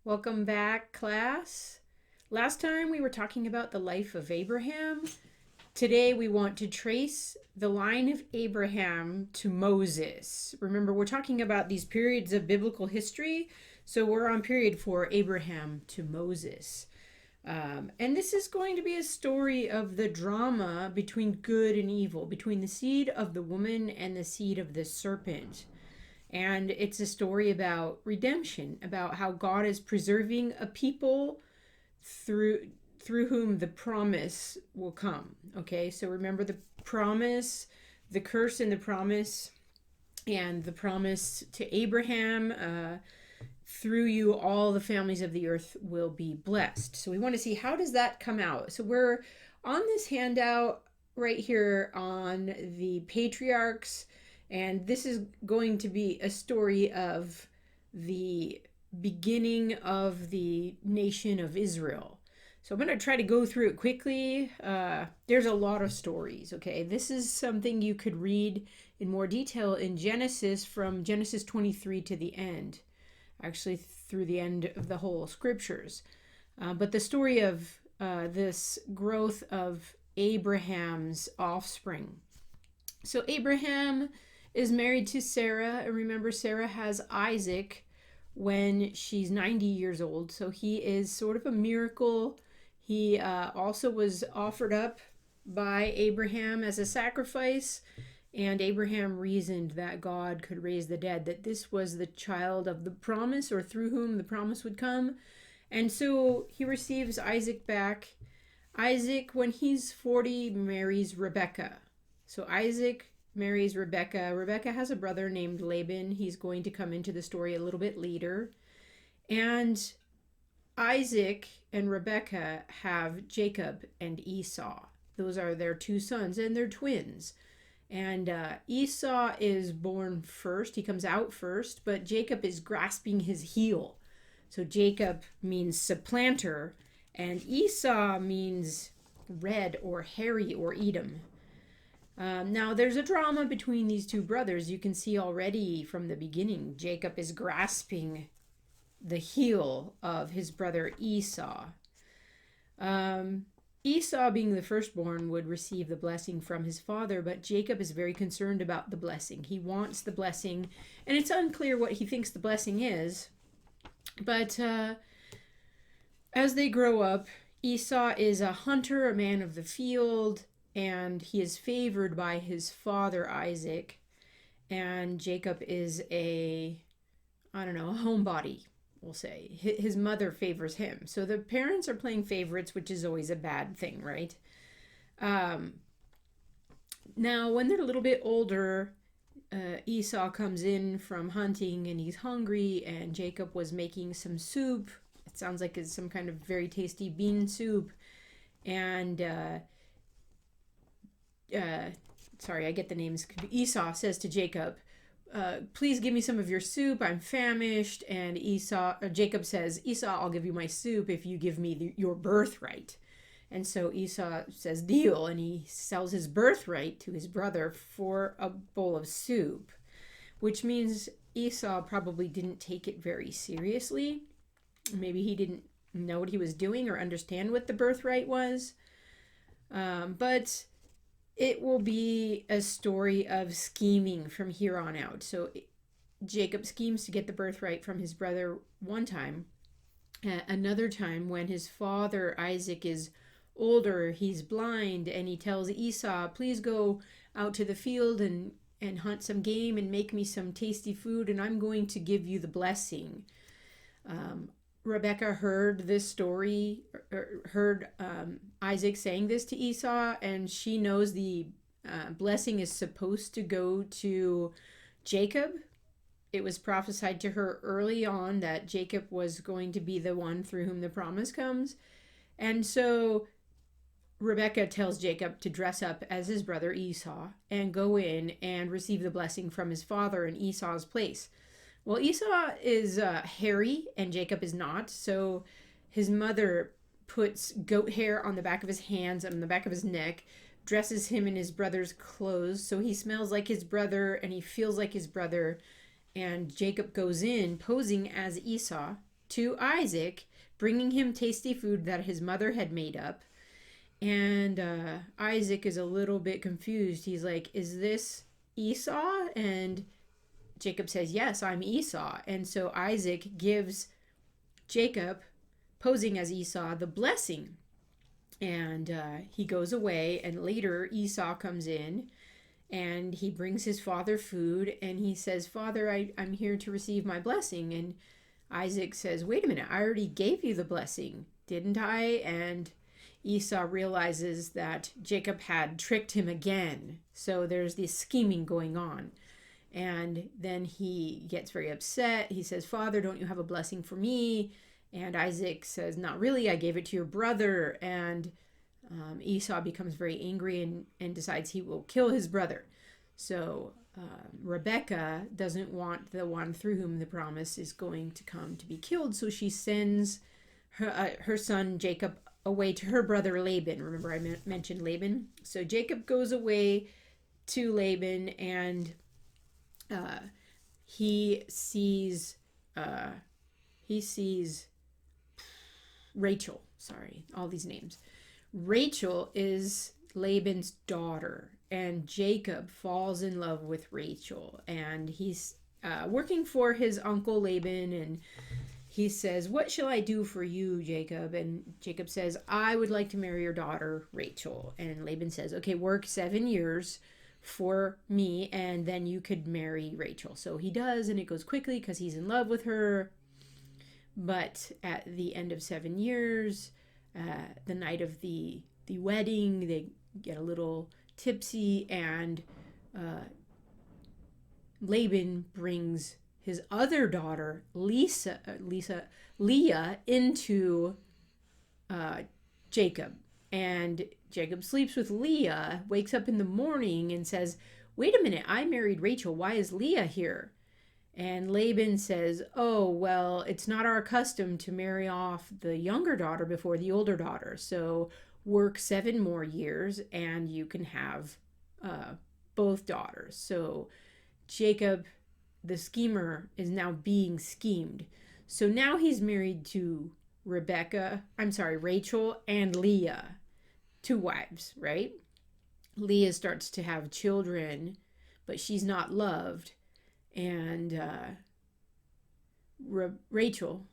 Welcome back, class. Last time we were talking about the life of Abraham. Today we want to trace the line of Abraham to Moses. Remember, we're talking about these periods of biblical history, so we're on period 4, Abraham to Moses. And this is going to be a story of the drama between good and evil, between the seed of the woman and the seed of the serpent. And it's a story about redemption, about how God is preserving a people through whom the promise will come. Okay, so remember the promise, the curse and the promise, and the promise to Abraham, through you all the families of the earth will be blessed. So we want to see, how does that come out? So we're on this handout right here on the patriarchs, and this is going to be a story of the beginning of the nation of Israel. So I'm going to try to go through it quickly. There's a lot of stories, okay? This is something you could read in more detail in Genesis, from Genesis 23 to the end, actually through the end of the whole scriptures. But the story of this growth of Abraham's offspring. So Abraham is married to Sarah, and remember, Sarah has Isaac when she's 90 years old. So he is sort of a miracle. He also was offered up by Abraham as a sacrifice, and Abraham reasoned that God could raise the dead, that this was the child of the promise, or through whom the promise would come. And so he receives Isaac back. Isaac, when he's 40, marries Rebekah. So Isaac marries Rebekah. Rebekah has a brother named Laban. He's going to come into the story a little bit later. And Isaac and Rebekah have Jacob and Esau. Those are their two sons, and they're twins. And Esau is born first. He comes out first, but Jacob is grasping his heel. So Jacob means supplanter, and Esau means red or hairy or Edom. Now, there's a drama between these two brothers. You can see already from the beginning, Jacob is grasping the heel of his brother Esau. Esau, being the firstborn, would receive the blessing from his father, but Jacob is very concerned about the blessing. He wants the blessing, and it's unclear what he thinks the blessing is. But as they grow up, Esau is a hunter, a man of the field, and he is favored by his father Isaac, and Jacob is a homebody, we'll say. His mother favors him. So the parents are playing favorites, which is always a bad thing, right? Now, when they're a little bit older, Esau comes in from hunting and he's hungry, and Jacob was making some soup. It sounds like it's some kind of very tasty bean soup. And sorry, I get the names. Esau says to Jacob, please give me some of your soup. I'm famished. And Jacob says, Esau, I'll give you my soup if you give me your birthright. And so Esau says, deal. And he sells his birthright to his brother for a bowl of soup, which means Esau probably didn't take it very seriously. Maybe he didn't know what he was doing or understand what the birthright was. But it will be a story of scheming from here on out. So Jacob schemes to get the birthright from his brother one time. Another time, when his father Isaac is older, he's blind, and he tells Esau, please go out to the field and hunt some game and make me some tasty food, and I'm going to give you the blessing. Rebekah heard this story, heard Isaac saying this to Esau, and she knows the blessing is supposed to go to Jacob. It was prophesied to her early on that Jacob was going to be the one through whom the promise comes. And so Rebekah tells Jacob to dress up as his brother Esau and go in and receive the blessing from his father in Esau's place. Well, Esau is hairy and Jacob is not, so his mother puts goat hair on the back of his hands and on the back of his neck, dresses him in his brother's clothes so he smells like his brother and he feels like his brother, and Jacob goes in posing as Esau, to Isaac, bringing him tasty food that his mother had made up. And Isaac is a little bit confused. He's like, is this Esau? And Jacob says, yes, I'm Esau. And so Isaac gives Jacob, posing as Esau, the blessing. And he goes away, and later Esau comes in and he brings his father food, and he says, Father, I'm here to receive my blessing. And Isaac says, wait a minute, I already gave you the blessing, didn't I? And Esau realizes that Jacob had tricked him again. So there's this scheming going on. And then he gets very upset. He says, Father, don't you have a blessing for me? And Isaac says, not really, I gave it to your brother. And Esau becomes very angry and decides he will kill his brother. So Rebecca doesn't want the one through whom the promise is going to come to be killed. So she sends her son Jacob away to her brother Laban. Remember I mentioned Laban? So Jacob goes away to Laban, and he sees Rachel. Sorry, all these names. Rachel is Laban's daughter, and Jacob falls in love with Rachel, and he's working for his uncle Laban, and he says, what shall I do for you, Jacob? And Jacob says, I would like to marry your daughter, Rachel. And Laban says, okay, work 7 years for me, and then you could marry Rachel. So he does, and it goes quickly because he's in love with her. But at the end of 7 years, the night of the wedding, they get a little tipsy, and Laban brings his other daughter, Leah, into Jacob. And Jacob sleeps with Leah, wakes up in the morning and says, wait a minute, I married Rachel. Why is Leah here? And Laban says, oh, well, it's not our custom to marry off the younger daughter before the older daughter. So work 7 more years and you can have both daughters. So Jacob, the schemer, is now being schemed. So now he's married to Rachel and Leah, 2 wives, right? Leah starts to have children, but she's not loved. And Rachel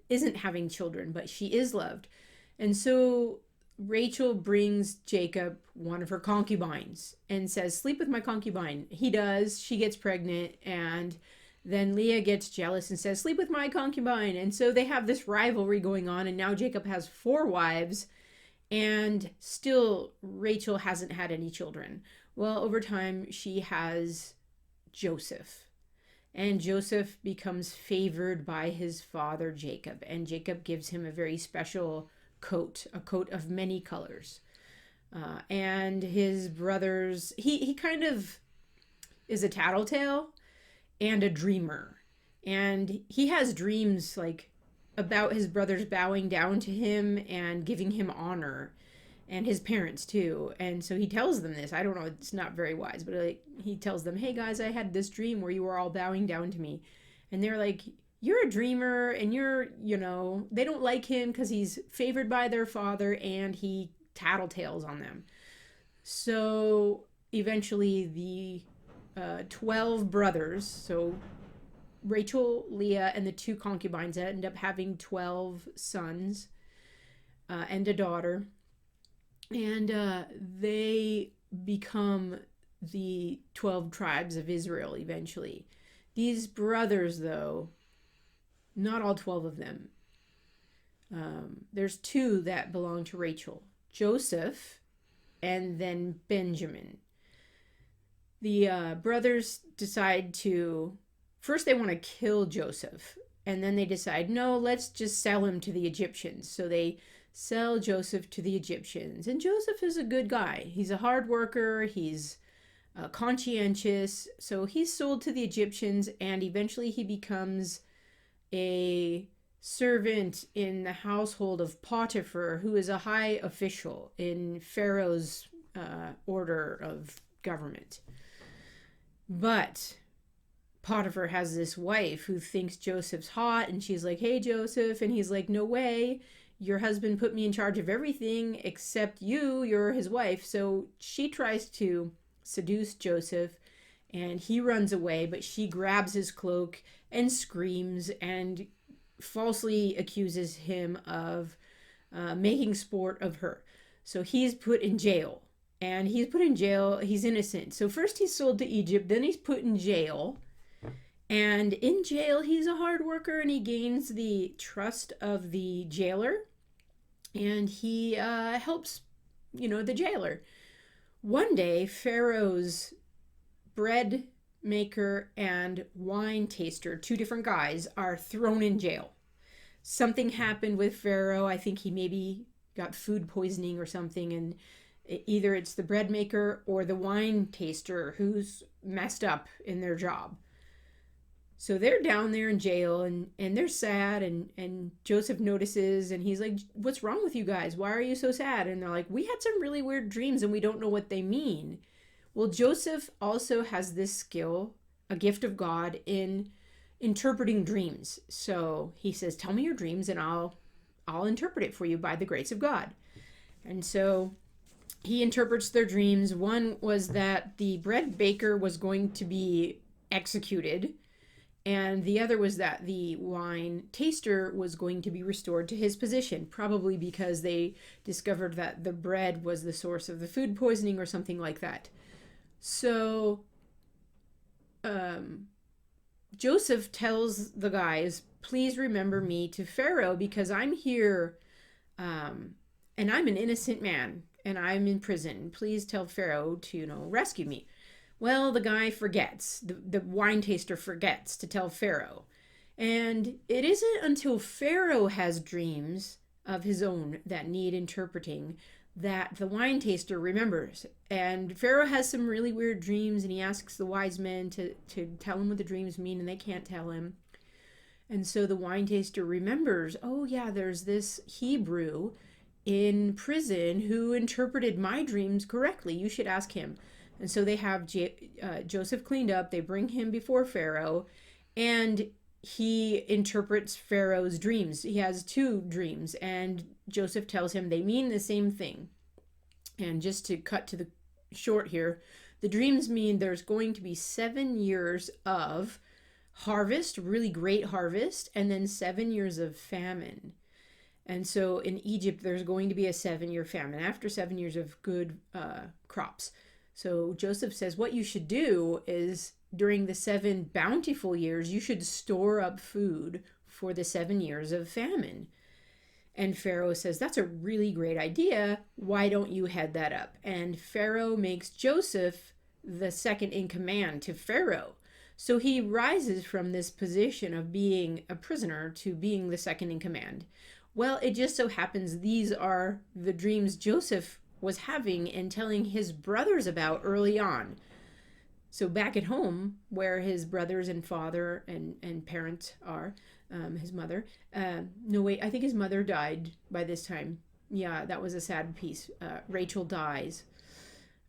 isn't having children, but she is loved. And so Rachel brings Jacob one of her concubines and says, sleep with my concubine. He does. She gets pregnant, and then Leah gets jealous and says, sleep with my concubine. And so they have this rivalry going on, and now Jacob has 4 wives, and still Rachel hasn't had any children. Well, over time, she has Joseph, and Joseph becomes favored by his father Jacob, and Jacob gives him a very special coat, a coat of many colors. And his brothers, he kind of is a tattletale and a dreamer, and he has dreams like about his brothers bowing down to him and giving him honor, and his parents too. And so he tells them this. I don't know, it's not very wise, but like he tells them, hey guys, I had this dream where you were all bowing down to me. And they're like, you're a dreamer, and they don't like him because he's favored by their father and he tattletales on them. So eventually the 12 brothers, so Rachel, Leah, and the 2 concubines end up having 12 sons and a daughter. And they become the 12 tribes of Israel eventually. These brothers, though, not all 12 of them. There's 2 that belong to Rachel, Joseph and then Benjamin. The brothers decide to, first they want to kill Joseph, and then they decide, no, let's just sell him to the Egyptians. So they sell Joseph to the Egyptians. And Joseph is a good guy. He's a hard worker. He's conscientious. So he's sold to the Egyptians, and eventually he becomes a servant in the household of Potiphar, who is a high official in Pharaoh's order of government. But Potiphar has this wife who thinks Joseph's hot, and she's like, hey, Joseph. And he's like, no way. Your husband put me in charge of everything except you. You're his wife. So she tries to seduce Joseph, and he runs away, but she grabs his cloak and screams and falsely accuses him of making sport of her. So he's put in jail. And he's put in jail. He's innocent. So first he's sold to Egypt, then he's put in jail. And in jail, he's a hard worker, and he gains the trust of the jailer. And he helps, the jailer. One day, Pharaoh's bread maker and wine taster, two different guys, are thrown in jail. Something happened with Pharaoh. I think he maybe got food poisoning or something, and either it's the bread maker or the wine taster who's messed up in their job. So they're down there in jail, and they're sad, and Joseph notices, and he's like, what's wrong with you guys? Why are you so sad? And they're like, we had some really weird dreams, and we don't know what they mean. Well, Joseph also has this skill, a gift of God, in interpreting dreams. So he says, tell me your dreams, and I'll interpret it for you by the grace of God. And so he interprets their dreams. One was that the bread baker was going to be executed, and the other was that the wine taster was going to be restored to his position, probably because they discovered that the bread was the source of the food poisoning or something like that. So Joseph tells the guys, please remember me to Pharaoh, because I'm here and I'm an innocent man and I'm in prison. Please tell Pharaoh to, rescue me. Well, the guy forgets. The wine taster forgets to tell Pharaoh. And it isn't until Pharaoh has dreams of his own that need interpreting that the wine taster remembers. And Pharaoh has some really weird dreams, and he asks the wise men to tell him what the dreams mean, and they can't tell him. And so the wine taster remembers, oh yeah, there's this Hebrew in prison who interpreted my dreams correctly. You should ask him. And so they have Joseph cleaned up. They bring him before Pharaoh, and he interprets Pharaoh's dreams. He has two dreams, and Joseph tells him they mean the same thing. And just to cut to the short here, the dreams mean there's going to be 7 years of harvest, really great harvest, and then 7 years of famine. And so in Egypt, there's going to be a 7-year famine after 7 years of good crops. So Joseph says what you should do is during the 7 bountiful years, you should store up food for the 7 years of famine. And Pharaoh says, that's a really great idea. Why don't you head that up? And Pharaoh makes Joseph the second in command to Pharaoh. So he rises from this position of being a prisoner to being the second in command. Well, it just so happens these are the dreams Joseph was having and telling his brothers about early on. So back at home, where his brothers and father and parents are, his mother, no wait, I think his mother died by this time. Yeah, that was a sad piece. Rachel dies.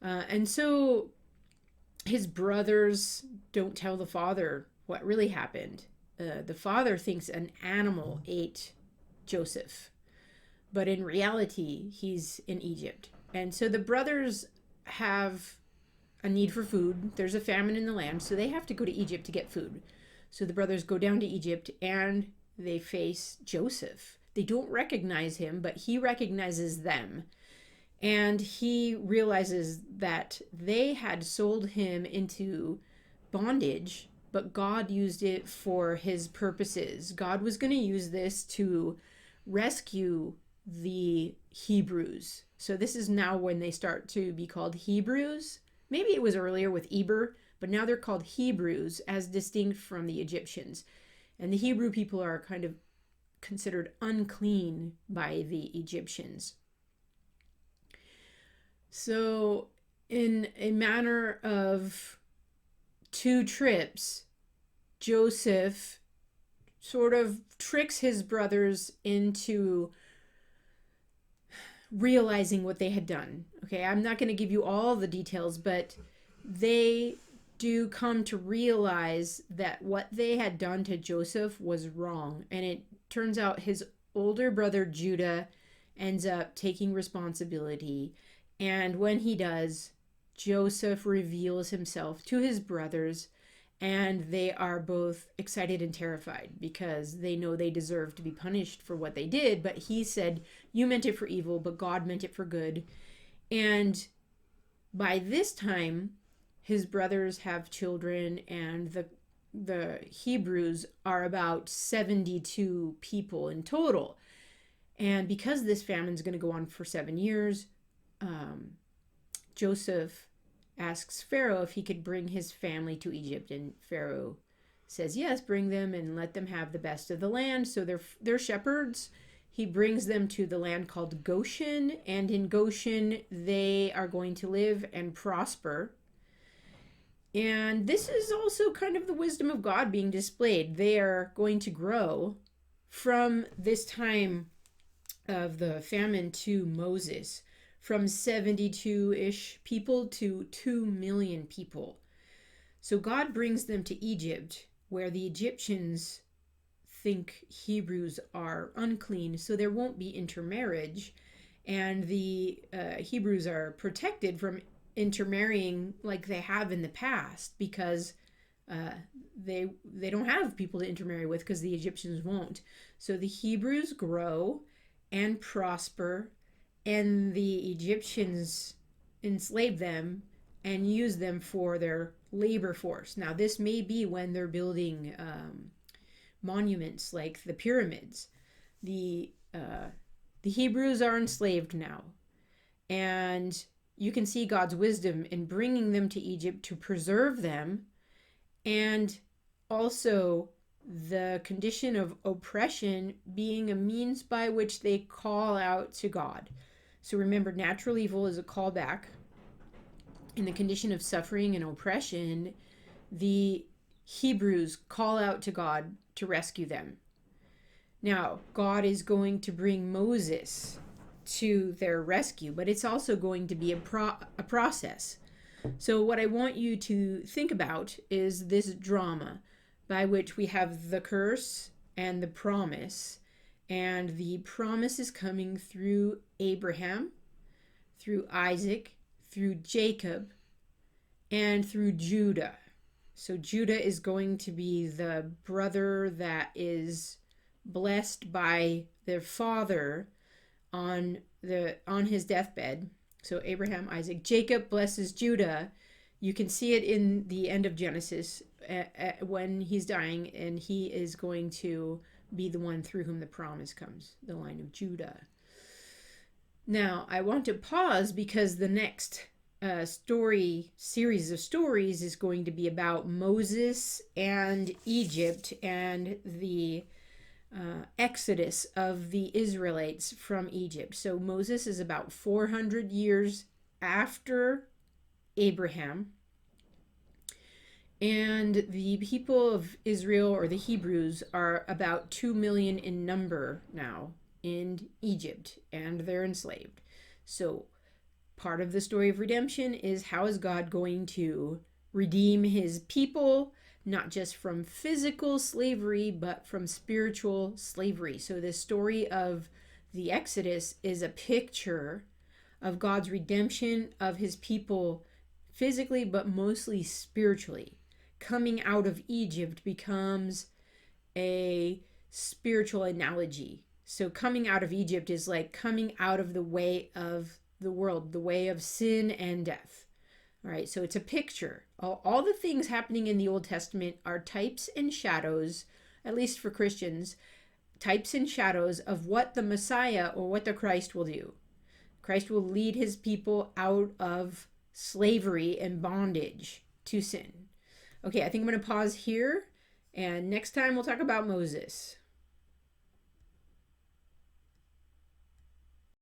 And so his brothers don't tell the father what really happened. The father thinks an animal ate Joseph, but in reality, he's in Egypt. And so the brothers have a need for food. There's a famine in the land, so they have to go to Egypt to get food. So the brothers go down to Egypt and they face Joseph. They don't recognize him, but he recognizes them. And he realizes that they had sold him into bondage, but God used it for his purposes. God was going to use this to rescue the Hebrews. So this is now when they start to be called Hebrews. Maybe it was earlier with Eber, but now they're called Hebrews as distinct from the Egyptians. And the Hebrew people are kind of considered unclean by the Egyptians. So in a manner of 2 trips, Joseph sort of tricks his brothers into realizing what they had done. Okay, I'm not going to give you all the details, but they do come to realize that what they had done to Joseph was wrong. And it turns out his older brother Judah ends up taking responsibility. And when he does, Joseph reveals himself to his brothers, and they are both excited and terrified because they know they deserve to be punished for what they did. But he said, "You meant it for evil, but God meant it for good." And by this time, his brothers have children, and the Hebrews are about 72 people in total. And because this famine is going to go on for 7 years, Joseph asks Pharaoh if he could bring his family to Egypt, and Pharaoh says yes, bring them and let them have the best of the land. So they're shepherds. He brings them to the land called Goshen, and in Goshen they are going to live and prosper. And this is also kind of the wisdom of God being displayed. They are going to grow from this time of the famine to Moses, from 72-ish people to 2 million people. So God brings them to Egypt, where the Egyptians think Hebrews are unclean, so there won't be intermarriage, and the Hebrews are protected from intermarrying like they have in the past, because they don't have people to intermarry with, because the Egyptians won't. So the Hebrews grow and prosper, and the Egyptians enslave them and use them for their labor force. Now this may be when they're building monuments like the pyramids. The Hebrews are enslaved now, and you can see God's wisdom in bringing them to Egypt to preserve them, and also the condition of oppression being a means by which they call out to God. So remember, natural evil is a callback. In the condition of suffering and oppression, the Hebrews call out to God to rescue them. Now, God is going to bring Moses to their rescue, but it's also going to be a process. So what I want you to think about is this drama by which we have the curse and the promise. And the promise is coming through Abraham, through Isaac, through Jacob, and through Judah. So Judah is going to be the brother that is blessed by their father on his deathbed. So Abraham, Isaac, Jacob blesses Judah. You can see it in the end of Genesis when he's dying, and he is going to be the one through whom the promise comes, the line of Judah. Now, I want to pause because the next series of stories is going to be about Moses and Egypt and the exodus of the Israelites from Egypt. So Moses is about 400 years after Abraham, and the people of Israel, or the Hebrews, are about 2 million in number now in Egypt, and they're enslaved. So part of the story of redemption is, how is God going to redeem his people, not just from physical slavery, but from spiritual slavery. So this story of the Exodus is a picture of God's redemption of his people physically, but mostly spiritually. Coming out of Egypt becomes a spiritual analogy. So coming out of Egypt is like coming out of the way of the world, the way of sin and death. All right, so it's a picture. All the things happening in the Old Testament are types and shadows, at least for Christians, types and shadows of what the Messiah, or what the Christ, will do. Christ will lead his people out of slavery and bondage to sin. Okay, I think I'm going to pause here, and next time we'll talk about Moses.